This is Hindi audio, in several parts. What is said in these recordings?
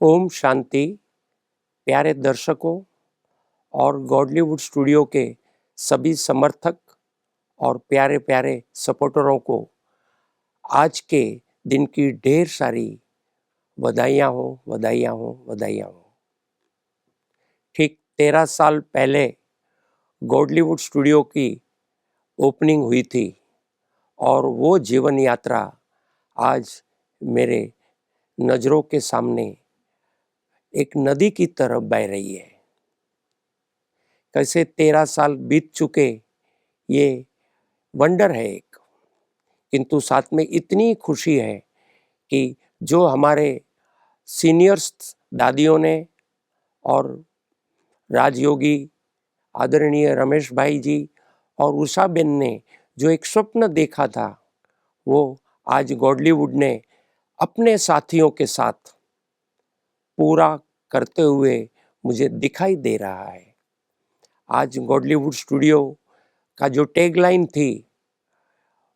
ओम शांति। प्यारे दर्शकों और गॉडलीवुड स्टूडियो के सभी समर्थक और प्यारे प्यारे सपोर्टरों को आज के दिन की ढेर सारी बधाइयाँ हो, बधाइयाँ हो, बधाइयाँ हो। ठीक 13 साल पहले गॉडलीवुड स्टूडियो की ओपनिंग हुई थी और वो जीवन यात्रा आज मेरे नज़रों के सामने एक नदी की तरह बह रही है। कैसे 13 साल बीत चुके ये वंडर है एक, किंतु साथ में इतनी खुशी है कि जो हमारे सीनियर्स दादियों ने और राजयोगी आदरणीय रमेश भाई जी और उषा बेन ने जो एक स्वप्न देखा था, वो आज गॉडलीवुड ने अपने साथियों के साथ पूरा करते हुए मुझे दिखाई दे रहा है। आज गॉडलीवुड स्टूडियो का जो टैगलाइन थी,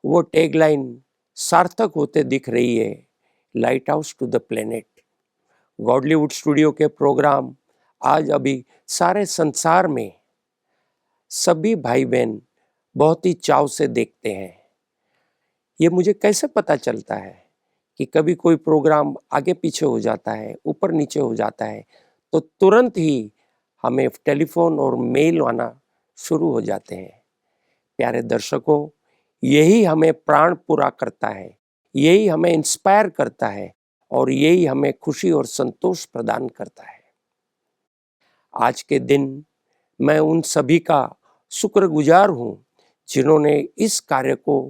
वो टैगलाइन सार्थक होते दिख रही है, lighthouse to the planet. Godlywood studio के प्रोग्राम आज अभी सारे संसार में सभी भाई बहन बहुत ही चाव से देखते हैं। ये मुझे कैसे पता चलता है कि कभी कोई प्रोग्राम आगे पीछे हो जाता है, ऊपर नीचे हो जाता है, तो तुरंत ही हमें टेलीफोन और मेल आना शुरू हो जाते हैं। प्यारे दर्शकों, यही हमें प्राण पूरा करता है, यही हमें इंस्पायर करता है और यही हमें खुशी और संतोष प्रदान करता है। आज के दिन मैं उन सभी का शुक्रगुजार हूँ जिन्होंने इस कार्य को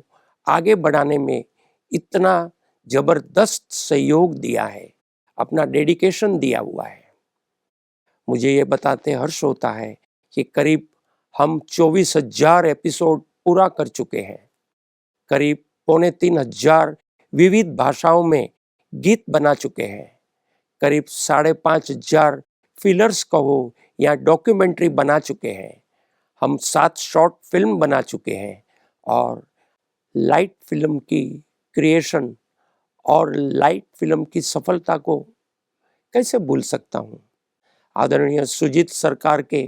आगे बढ़ाने में इतना जबरदस्त सहयोग दिया है, अपना डेडिकेशन दिया हुआ है। मुझे ये बताते हर्ष होता है कि करीब हम 24,000 एपिसोड पूरा कर चुके हैं। करीब 3,500 विविध भाषाओं में गीत बना चुके हैं। करीब 5,500 फिलर्स कहो या डॉक्यूमेंट्री बना चुके हैं। हम 7 शॉर्ट फिल्म बना चुके हैं और लाइट फिल्म की क्रिएशन और लाइट फिल्म की सफलता को कैसे भूल सकता हूँ। आदरणीय सुजीत सरकार के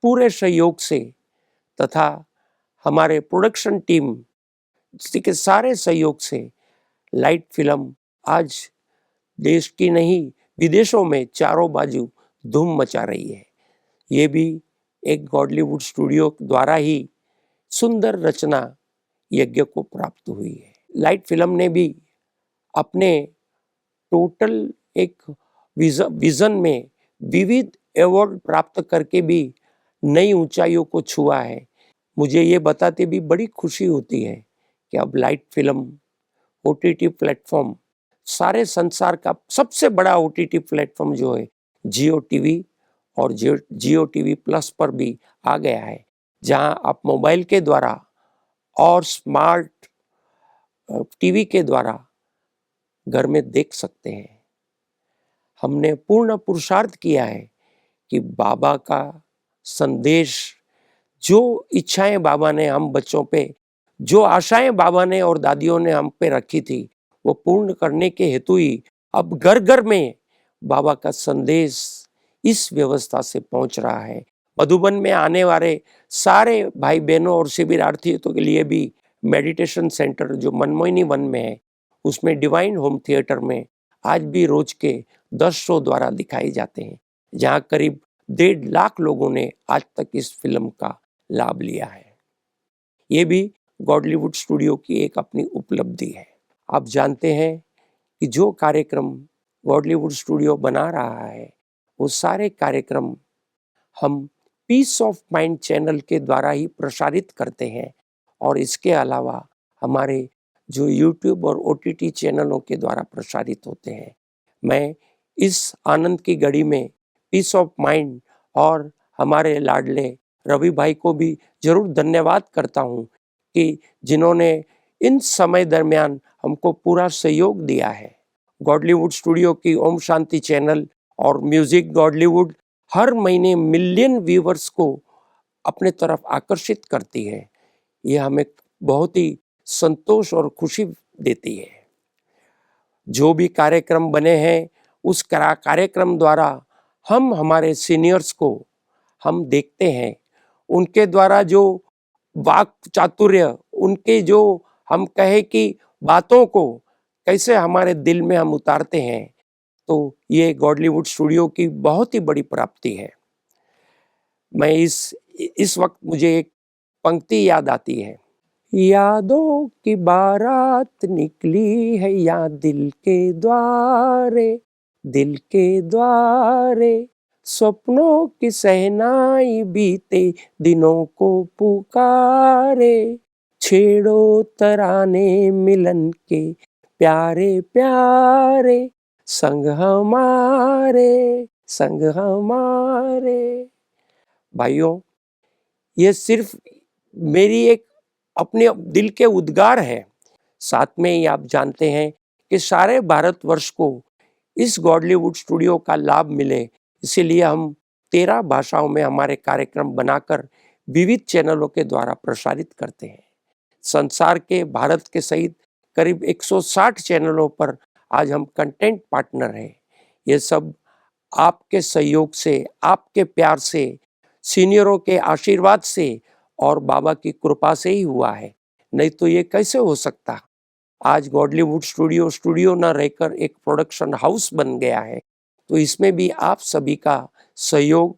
पूरे सहयोग से तथा हमारे प्रोडक्शन टीम के सारे सहयोग से लाइट फिल्म आज देश की नहीं विदेशों में चारों बाजू धूम मचा रही है। ये भी एक गॉडलीवुड स्टूडियो द्वारा ही सुंदर रचना यज्ञ को प्राप्त हुई है। लाइट फिल्म ने भी अपने टोटल एक विजन में विविध अवार्ड प्राप्त करके भी नई ऊंचाइयों को छुआ है। मुझे ये बताते भी बड़ी खुशी होती है कि अब लाइट फिल्म ओटीटी प्लेटफॉर्म, सारे संसार का सबसे बड़ा ओटीटी प्लेटफॉर्म जो है जियो टीवी और जियो टीवी प्लस पर भी आ गया है, जहां आप मोबाइल के द्वारा और स्मार्ट टीवी के द्वारा घर में देख सकते हैं। हमने पूर्ण पुरुषार्थ किया है कि बाबा का संदेश, जो इच्छाएं बाबा ने हम बच्चों पे, जो आशाएं बाबा ने और दादियों ने हम पे रखी थी, वो पूर्ण करने के हेतु ही अब घर घर में बाबा का संदेश इस व्यवस्था से पहुंच रहा है। मधुबन में आने वाले सारे भाई बहनों और शिविरार्थियों के लिए भी मेडिटेशन सेंटर जो मनमोहिनी वन में है, उसमें डिवाइन होम थिएटर में आज भी रोज के 10 शो द्वारा दिखाए जाते हैं, जहां करीब 1.5 लाख लोगों ने आज तक इस फिल्म का लाभ लिया है। ये भी गॉडलीवुड स्टूडियो की एक अपनी उपलब्धि है। आप जानते हैं कि जो कार्यक्रम गॉडलीवुड स्टूडियो बना रहा है, वो सारे कार्यक्रम हम पीस ऑफ माइंड चैनल के द्वारा ही प्रसारित करते हैं और इसके अलावा हमारे जो यूट्यूब और ओटीटी चैनलों के द्वारा प्रसारित होते हैं। मैं इस आनंद की घड़ी में पीस ऑफ माइंड और हमारे लाडले रवि भाई को भी जरूर धन्यवाद करता हूँ कि जिन्होंने इन समय दरमियान हमको पूरा सहयोग दिया है। गॉडलीवुड स्टूडियो की ओम शांति चैनल और म्यूजिक गॉडलीवुड हर महीने मिलियन व्यूवर्स को अपने तरफ आकर्षित करती है। ये हमें बहुत ही संतोष और खुशी देती है। जो भी कार्यक्रम बने हैं उस कार्यक्रम द्वारा हम हमारे सीनियर्स को हम देखते हैं, उनके द्वारा जो वाक चातुर्य, उनके जो हम कहे कि बातों को कैसे हमारे दिल में हम उतारते हैं, तो ये गॉडलीवुड स्टूडियो की बहुत ही बड़ी प्राप्ति है। मैं इस वक्त मुझे एक पंक्ति याद आती है, यादों की बारात निकली है या दिल के द्वारे सपनों की सहनाई बीते दिनों को पुकारे, छेड़ो तराने मिलन के प्यारे प्यारे, संग हमारे। भाइयों, ये सिर्फ मेरी एक अपने दिल के उद्गार है। साथ में ही आप जानते हैं कि सारे भारतवर्ष को इस गॉडलीवुड स्टूडियो का लाभ मिले, इसीलिए हम 13 भाषाओं में हमारे कार्यक्रम बनाकर विविध चैनलों के द्वारा प्रसारित करते हैं। संसार के, भारत के सहित करीब 160 चैनलों पर आज हम कंटेंट पार्टनर हैं। ये सब आपके सहयोग से, आपके प्यार से, सीनियरों के आशीर्वाद से और बाबा की कृपा से ही हुआ है, नहीं तो ये कैसे हो सकता। आज गॉडलीवुड स्टूडियो न रहकर एक प्रोडक्शन हाउस बन गया है, तो इसमें भी आप सभी का सहयोग,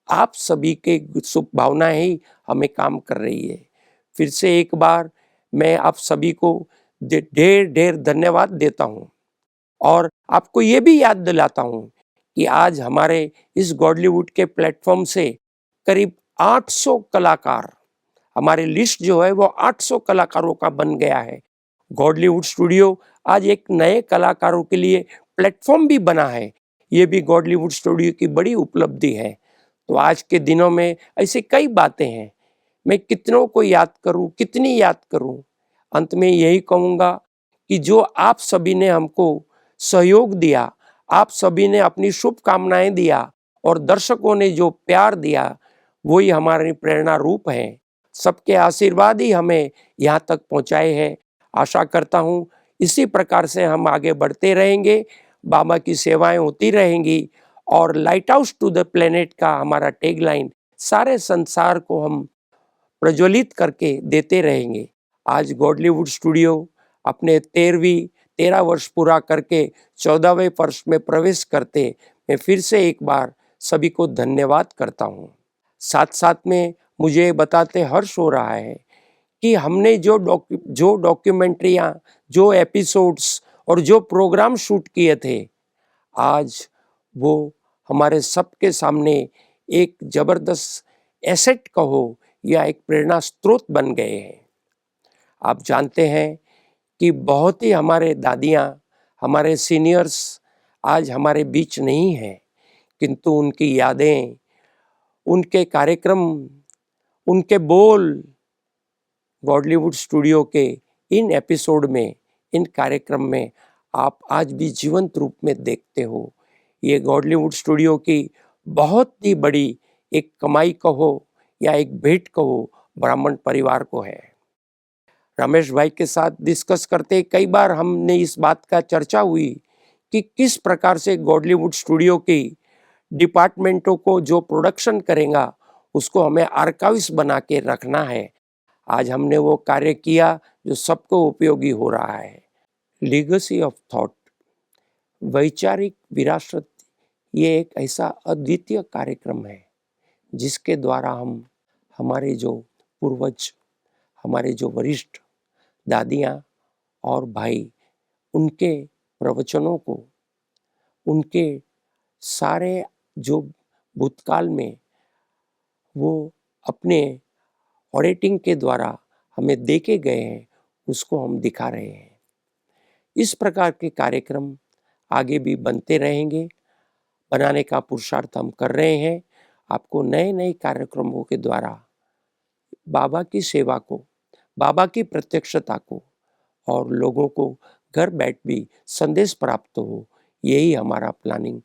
आप सभी के शुभ भावनाएं ही हमें काम कर रही है। फिर से एक बार मैं आप सभी को ढेर ढेर धन्यवाद देता हूँ और आपको ये भी याद दिलाता हूँ कि आज हमारे इस गॉडलीवुड के प्लेटफॉर्म से करीब 800 कलाकार, हमारी लिस्ट जो है वो 800 कलाकारों का बन गया है। गॉडलीवुड स्टूडियो आज एक नए कलाकारों के लिए प्लेटफॉर्म भी बना है, ये भी गॉडलीवुड स्टूडियो की बड़ी उपलब्धि है। तो आज के दिनों में ऐसी कई बातें हैं, मैं कितनों को याद करूं, कितनी याद करूं। अंत में यही कहूँगा कि जो आप सभी ने हमको सहयोग दिया, आप सभी ने अपनी शुभकामनाएं दिया और दर्शकों ने जो प्यार दिया, वही हमारी प्रेरणा रूप है। सबके आशीर्वाद ही हमें यहाँ तक पहुँचाए हैं। आशा करता हूँ इसी प्रकार से हम आगे बढ़ते रहेंगे, बाबा की सेवाएं होती रहेंगी और lighthouse to the planet का हमारा टैगलाइन सारे संसार को हम प्रज्वलित करके देते रहेंगे। आज गॉडलीवुड स्टूडियो अपने 13 वर्ष पूरा करके 14वें वर्ष में प्रवेश करते मैं फिर से एक बार सभी को धन्यवाद करता हूँ। साथ साथ में मुझे बताते हर्ष हो रहा है कि हमने जो डॉक्यूमेंट्रियाँ, जो एपिसोड्स और जो प्रोग्राम शूट किए थे, आज वो हमारे सबके सामने एक जबरदस्त एसेट कहो या एक प्रेरणा स्रोत बन गए हैं। आप जानते हैं कि बहुत ही हमारे दादियाँ, हमारे सीनियर्स आज हमारे बीच नहीं हैं, किंतु उनकी यादें, उनके कार्यक्रम, उनके बोल गॉडलीवुड स्टूडियो के इन एपिसोड में, इन कार्यक्रम में आप आज भी जीवंत रूप में देखते हो। ये गॉडलीवुड स्टूडियो की बहुत ही बड़ी एक कमाई कहो या एक भेंट कहो ब्राह्मण परिवार को है। रमेश भाई के साथ डिस्कस करते कई बार हमने इस बात का चर्चा हुई कि किस प्रकार से गॉडलीवुड स्टूडियो की डिपार्टमेंटों को जो प्रोडक्शन करेगा उसको हमें आर्काइव्स बना के रखना है। आज हमने वो कार्य किया जो सबको उपयोगी हो रहा है। लीगेसी ऑफ थॉट, वैचारिक विरासत, ये एक ऐसा अद्वितीय कार्यक्रम है जिसके द्वारा हम हमारे जो पूर्वज, हमारे जो वरिष्ठ दादियाँ और भाई, उनके प्रवचनों को, उनके सारे जो भूतकाल में वो अपने ऑडिटिंग के द्वारा हमें देके गए हैं, उसको हम दिखा रहे हैं। इस प्रकार के कार्यक्रम आगे भी बनते रहेंगे, बनाने का पुरुषार्थ हम कर रहे हैं। आपको नए नए कार्यक्रमों के द्वारा बाबा की सेवा को, बाबा की प्रत्यक्षता को और लोगों को घर बैठ भी संदेश प्राप्त हो, यही हमारा प्लानिंग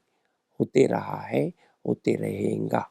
होते रहा है, होते रहेगा।